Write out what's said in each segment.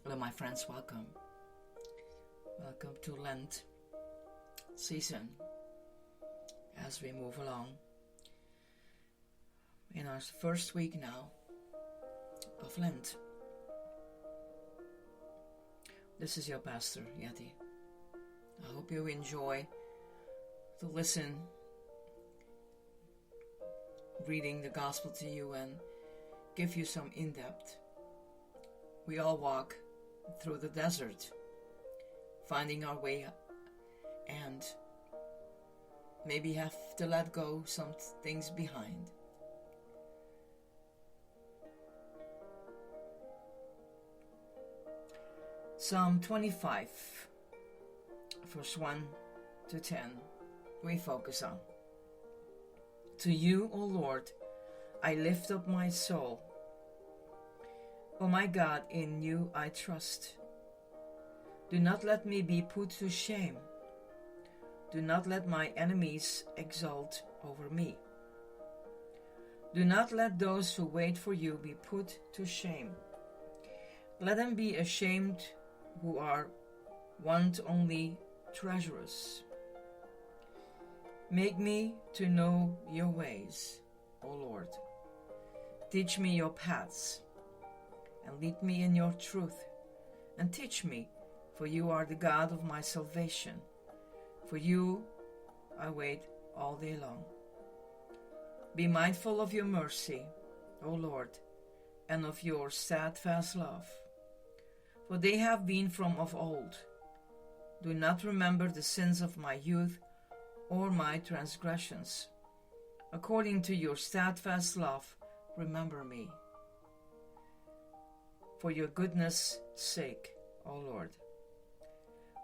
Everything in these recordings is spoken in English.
Hello, my friends, welcome. Welcome to Lent season as we move along in our first week now of Lent. This is your pastor, Yeti. I hope you enjoy to listen, reading the gospel to you and give you some in-depth. We all walk through the desert, finding our way and maybe have to let go some things behind. Psalm 25, verse 1 to 10, we focus on. To you, O Lord, I lift up my soul. O my God, in you I trust. Do not let me be put to shame. Do not let my enemies exult over me. Do not let those who wait for you be put to shame. Let them be ashamed who are want only treasurers. Make me to know your ways, O Lord. Teach me your paths, and lead me in your truth, and teach me, for you are the God of my salvation. For you I wait all day long. Be mindful of your mercy, O Lord, and of your steadfast love, for they have been from of old. Do not remember the sins of my youth or my transgressions. According to your steadfast love, remember me. For your goodness' sake, O Lord.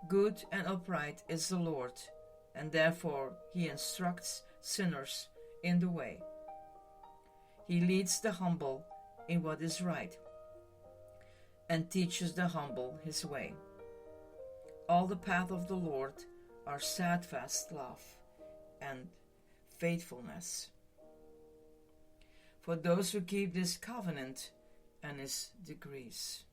Good and upright is the Lord, and therefore he instructs sinners in the way. He leads the humble in what is right, and teaches the humble his way. All the path of the Lord are steadfast love and faithfulness. For those who keep this covenant and his decrees.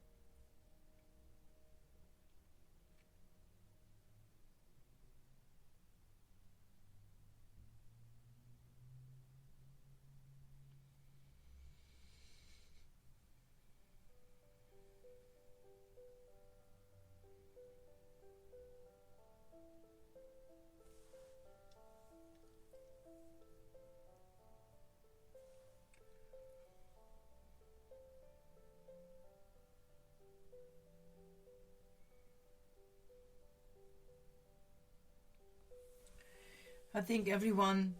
I think everyone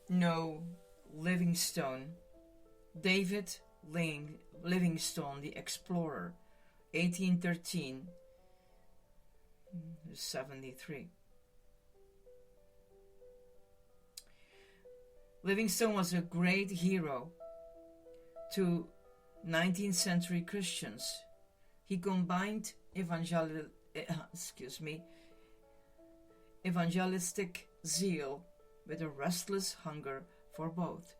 know Livingstone, David Livingstone, the explorer, 1813 to 73. Livingstone was a great hero to 19th century Christians. He combined evangelistic zeal with a restless hunger for both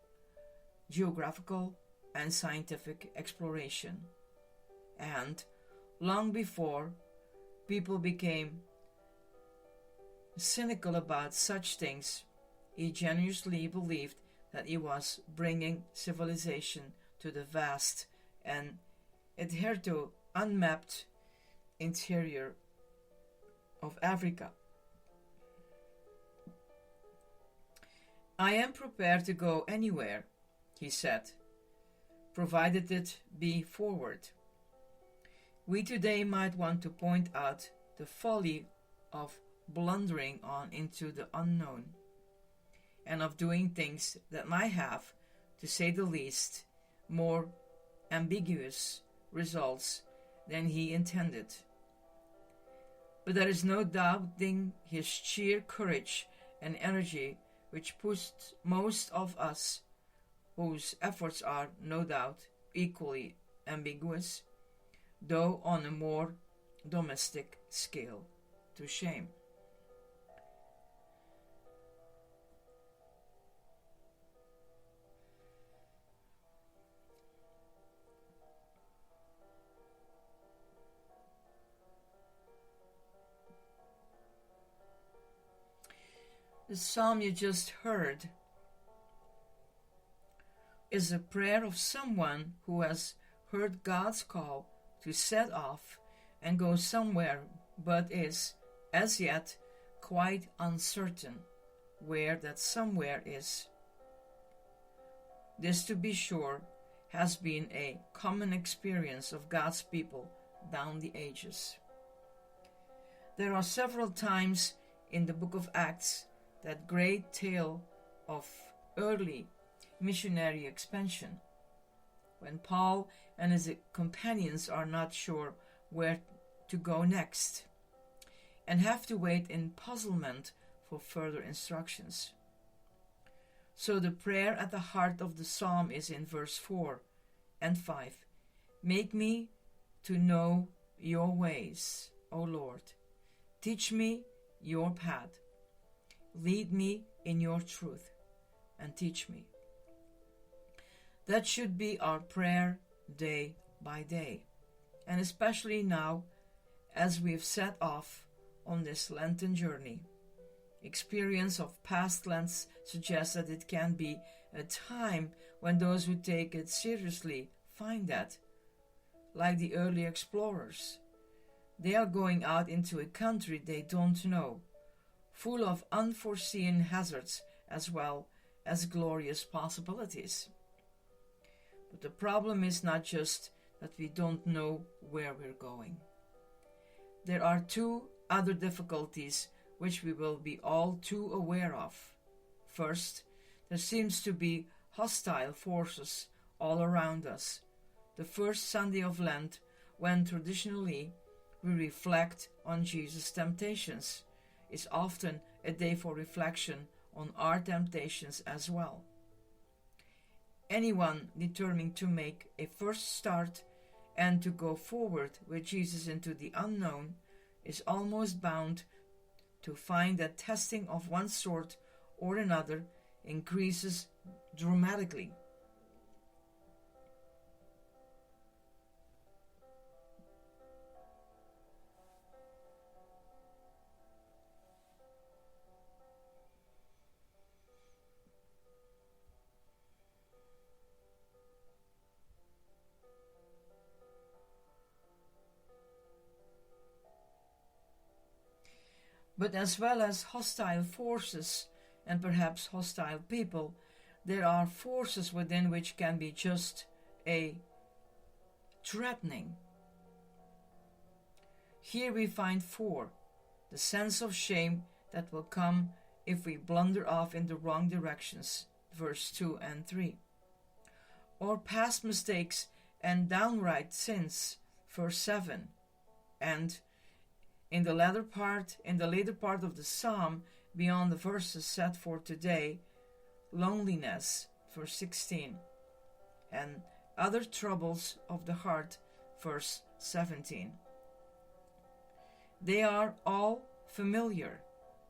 geographical and scientific exploration. And long before people became cynical about such things, he genuinely believed that he was bringing civilization to the vast and hitherto unmapped interior of Africa. I am prepared to go anywhere, he said, provided it be forward. We today might want to point out the folly of blundering on into the unknown, and of doing things that might have, to say the least, more ambiguous results than he intended. But there is no doubting his sheer courage and energy, which pushed most of us, whose efforts are no doubt equally ambiguous, though on a more domestic scale, to shame. The psalm you just heard is a prayer of someone who has heard God's call to set off and go somewhere, but is, as yet, quite uncertain where that somewhere is. This, to be sure, has been a common experience of God's people down the ages. There are several times in the book of Acts that great tale of early missionary expansion, when Paul and his companions are not sure where to go next and have to wait in puzzlement for further instructions. So the prayer at the heart of the psalm is in verse 4 and 5. Make me to know your ways, O Lord. Teach me your path. Lead me in your truth and teach me. That should be our prayer day by day, and especially now as we have set off on this Lenten journey. Experience of past Lents suggests that it can be a time when those who take it seriously find that, like the early explorers, they are going out into a country they don't know, full of unforeseen hazards as well as glorious possibilities. But the problem is not just that we don't know where we're going. There are two other difficulties which we will be all too aware of. First, there seems to be hostile forces all around us. The first Sunday of Lent, when traditionally we reflect on Jesus' temptations, is often a day for reflection on our temptations as well. Anyone determined to make a first start and to go forward with Jesus into the unknown is almost bound to find that testing of one sort or another increases dramatically. But as well as hostile forces and perhaps hostile people, there are forces within which can be just a threatening. Here we find 4, the sense of shame that will come if we blunder off in the wrong directions, verse 2 and 3. Or past mistakes and downright sins, verse 7, and in the later part of the psalm, beyond the verses set for today, loneliness, verse 16, and other troubles of the heart, verse 17. They are all familiar,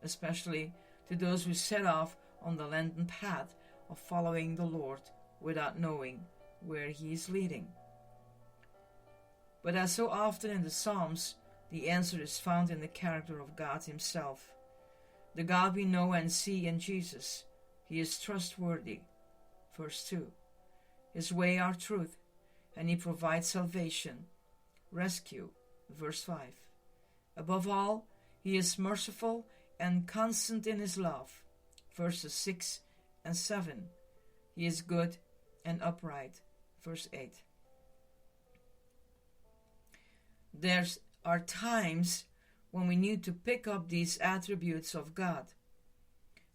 especially to those who set off on the Lenten path of following the Lord without knowing where He is leading. But as so often in the Psalms, the answer is found in the character of God Himself. The God we know and see in Jesus. He is trustworthy. Verse 2. His way are truth, and He provides salvation, rescue. Verse 5. Above all, He is merciful and constant in His love. Verses 6 and 7. He is good and upright. Verse 8. There are times when we need to pick up these attributes of God,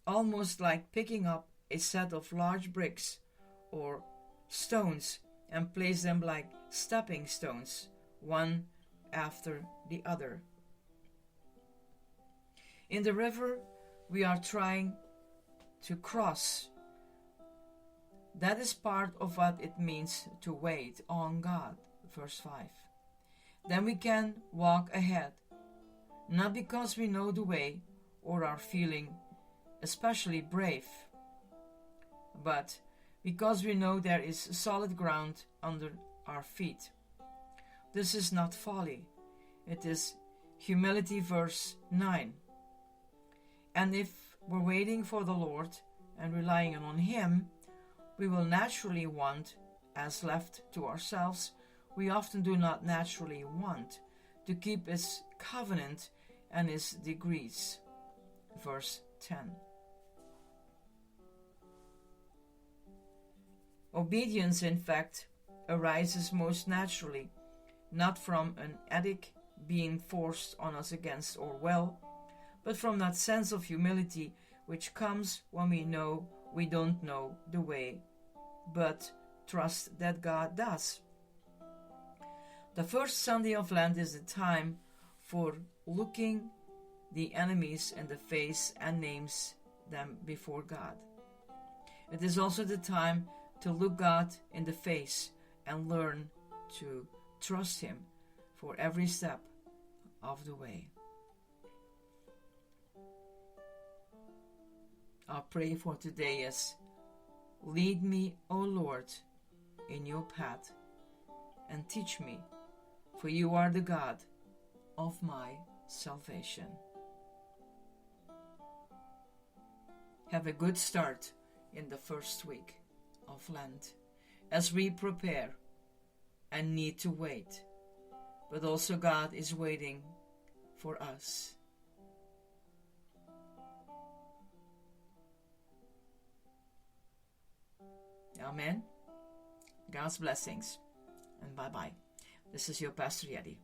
almost like picking up a set of large bricks or stones and place them like stepping stones, one after the other. In the river we are trying to cross. That is part of what it means to wait on God, verse 5. Then we can walk ahead, not because we know the way or are feeling especially brave, but because we know there is solid ground under our feet. This is not folly, it is humility, verse 9. And if we're waiting for the Lord and relying on Him, we will naturally want, as left to ourselves, we often do not naturally want to keep His covenant and His decrees. Verse 10. Obedience, in fact, arises most naturally, not from an edict being forced on us against our will, but from that sense of humility which comes when we know we don't know the way, but trust that God does. The first Sunday of Lent is the time for looking the enemies in the face and names them before God. It is also the time to look God in the face and learn to trust Him for every step of the way. Our prayer for today is, lead me, O Lord, in your path, and teach me, for you are the God of my salvation. Have a good start in the first week of Lent, as we prepare and need to wait, but also God is waiting for us. Amen. God's blessings, and bye-bye. This is your Pastor Yeti.